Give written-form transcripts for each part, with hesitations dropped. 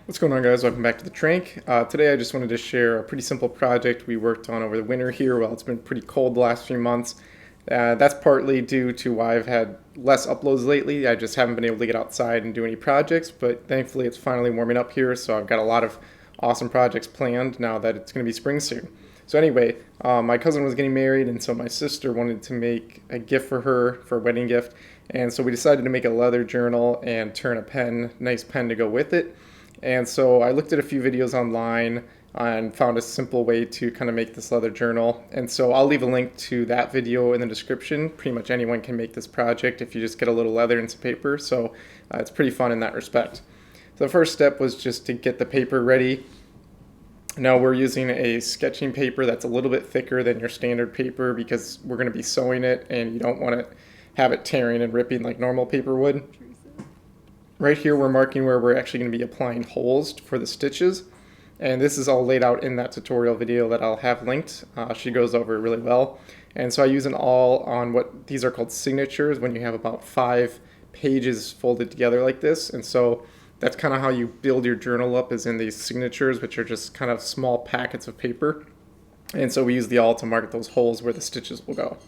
What's going on, guys? Welcome back to TheTranq. Today I just wanted to share a pretty simple project we worked on over the winter here while it's been pretty cold the last few months. That's partly due to why I've had less uploads lately. I just haven't been able to get outside and do any projects, but thankfully it's finally warming up here, so I've got a lot of awesome projects planned now that it's going to be spring soon. So anyway, my cousin was getting married, and so my sister wanted to make a gift for her for a wedding gift, and so we decided to make a leather journal and turn a pen, nice pen to go with it. And so I looked at a few videos online and found a simple way to kind of make this leather journal. And so I'll leave a link to that video in the description. Pretty much anyone can make this project if you just get a little leather and some paper. So it's pretty fun in that respect. So the first step was just to get the paper ready. Now we're using a sketching paper that's a little bit thicker than your standard paper because we're going to be sewing it and you don't want to have it tearing and ripping like normal paper would. Right here we're marking where we're actually going to be applying holes for the stitches, and this is all laid out in that tutorial video that I'll have linked. She goes over it really well. And so I use an awl on what these are called signatures when you have about 5 pages folded together like this. And so that's kind of how you build your journal up, is in these signatures, which are just kind of small packets of paper. And so we use the awl to mark those holes where the stitches will go.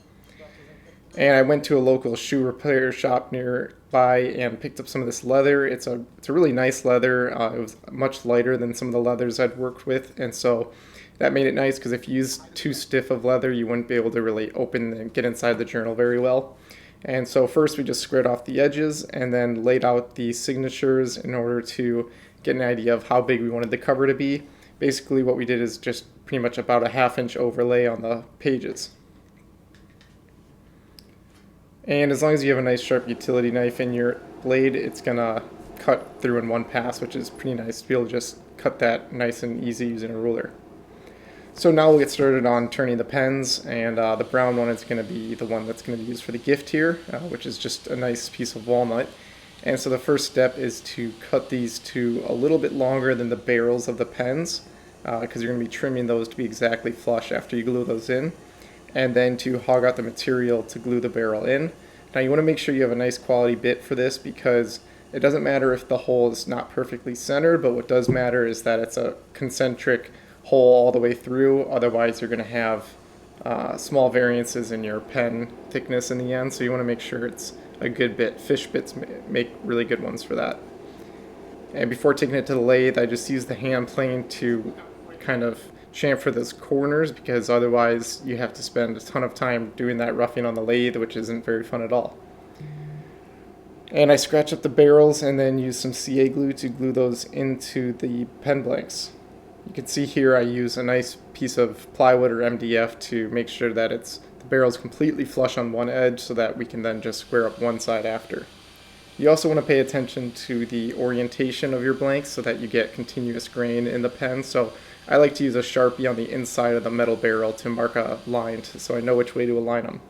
And I went to a local shoe repair shop nearby and picked up some of this leather. It's a really nice leather. It was much lighter than some of the leathers I'd worked with, and so that made it nice because if you use too stiff of leather, you wouldn't be able to really open and get inside the journal very well. And so first we just squared off the edges and then laid out the signatures in order to get an idea of how big we wanted the cover to be. Basically what we did is just pretty much about a 1/2 inch overlay on the pages. And as long as you have a nice sharp utility knife in your blade, it's gonna cut through in one pass, which is pretty nice to be able to just cut that nice and easy using a ruler. So now we'll get started on turning the pens, and the brown one is going to be the one that's going to be used for the gift here, which is just a nice piece of walnut. And so the first step is to cut these to a little bit longer than the barrels of the pens, because you're going to be trimming those to be exactly flush after you glue those in, and then to hog out the material to glue the barrel in. Now you want to make sure you have a nice quality bit for this, because it doesn't matter if the hole is not perfectly centered, but what does matter is that it's a concentric hole all the way through. Otherwise you're going to have small variances in your pen thickness in the end, so you want to make sure it's a good bit. Fish bits make really good ones for that. And before taking it to the lathe, I just use the hand plane to kind of chamfer those corners, because otherwise you have to spend a ton of time doing that roughing on the lathe, which isn't very fun at all. And I scratch up the barrels and then use some CA glue to glue those into the pen blanks. You can see here I use a nice piece of plywood or MDF to make sure that the barrel's completely flush on one edge, so that we can then just square up one side after. You also want to pay attention to the orientation of your blanks so that you get continuous grain in the pen. So I like to use a Sharpie on the inside of the metal barrel to mark a line so I know which way to align them.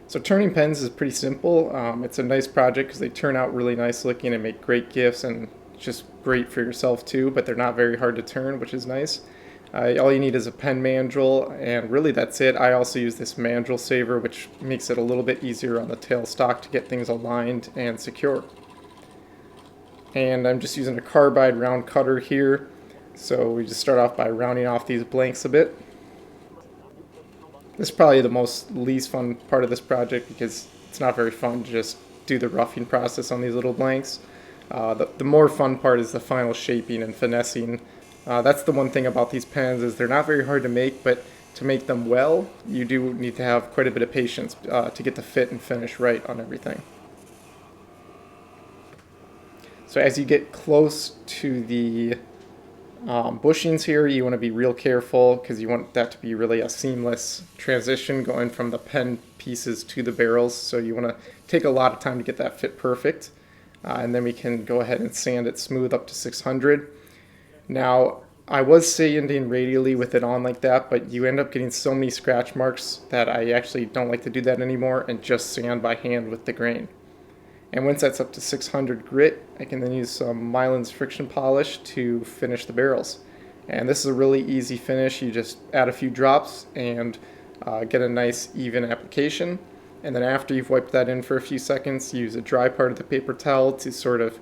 So turning pens is pretty simple. It's a nice project because they turn out really nice looking and make great gifts, and just great for yourself too, but they're not very hard to turn, which is nice. All you need is a pen mandrel, and really that's it. I also use this mandrel saver, which makes it a little bit easier on the tailstock to get things aligned and secure. And I'm just using a carbide round cutter here, so we just start off by rounding off these blanks a bit. This is probably the least fun part of this project, because it's not very fun to just do the roughing process on these little blanks. The more fun part is the final shaping and finessing. That's the one thing about these pens, is they're not very hard to make, but to make them well, you do need to have quite a bit of patience to get the fit and finish right on everything. So as you get close to the bushings here, you want to be real careful, because you want that to be really a seamless transition going from the pen pieces to the barrels. So you want to take a lot of time to get that fit perfect. And then we can go ahead and sand it smooth up to 600. Now, I was sanding radially with it on like that, but you end up getting so many scratch marks that I actually don't like to do that anymore and just sand by hand with the grain. And once that's up to 600 grit, I can then use some Mylan's friction polish to finish the barrels. And this is a really easy finish. You just add a few drops and get a nice even application. And then after you've wiped that in for a few seconds, use a dry part of the paper towel to sort of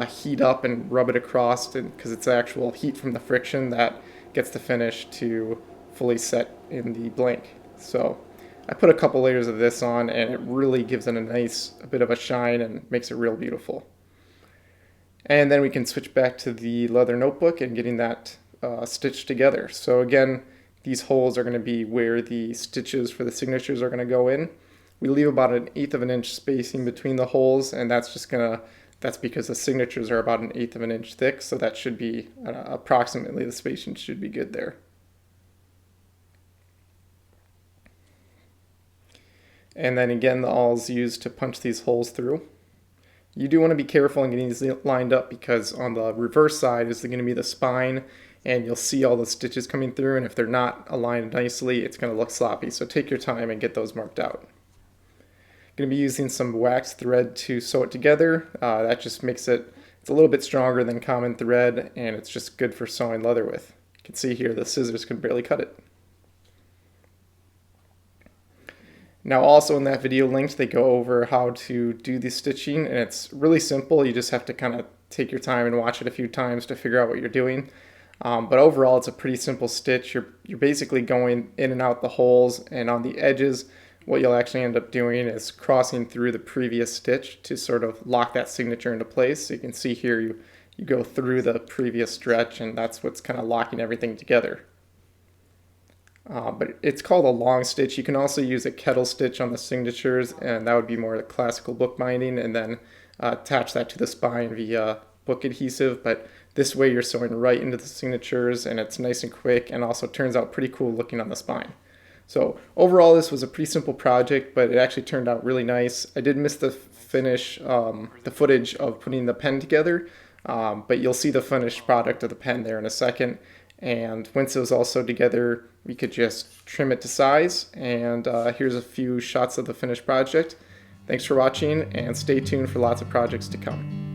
heat up and rub it across, because it's actual heat from the friction that gets the finish to fully set in the blank. So I put a couple layers of this on, and it really gives it a bit of a shine and makes it real beautiful. And then we can switch back to the leather notebook and getting that stitched together. So again, these holes are going to be where the stitches for the signatures are going to go in. We leave about 1/8 of an inch spacing between the holes, and that's because the signatures are about 1/8 of an inch thick, so that should be approximately, the spacing should be good there. And then again, the awl is used to punch these holes through. You do want to be careful in getting these lined up, because on the reverse side is going to be the spine, and you'll see all the stitches coming through, and if they're not aligned nicely, it's going to look sloppy. So take your time and get those marked out. Going to be using some wax thread to sew it together. That just makes it's a little bit stronger than common thread, and it's just good for sewing leather with. You can see here the scissors can barely cut it. Now also in that video linked, they go over how to do the stitching, and it's really simple. You just have to kind of take your time and watch it a few times to figure out what you're doing. But overall, it's a pretty simple stitch. You're basically going in and out the holes, and on the edges, what you'll actually end up doing is crossing through the previous stitch to sort of lock that signature into place. So you can see here you go through the previous stretch, and that's what's kind of locking everything together. But it's called a long stitch. You can also use a kettle stitch on the signatures, and that would be more classical bookbinding, and then attach that to the spine via book adhesive. But this way you're sewing right into the signatures, and it's nice and quick, and also turns out pretty cool looking on the spine. So overall, this was a pretty simple project, but it actually turned out really nice. I did miss the footage of putting the pen together, but you'll see the finished product of the pen there in a second. And once it was all sewed together, we could just trim it to size. And here's a few shots of the finished project. Thanks for watching, and stay tuned for lots of projects to come.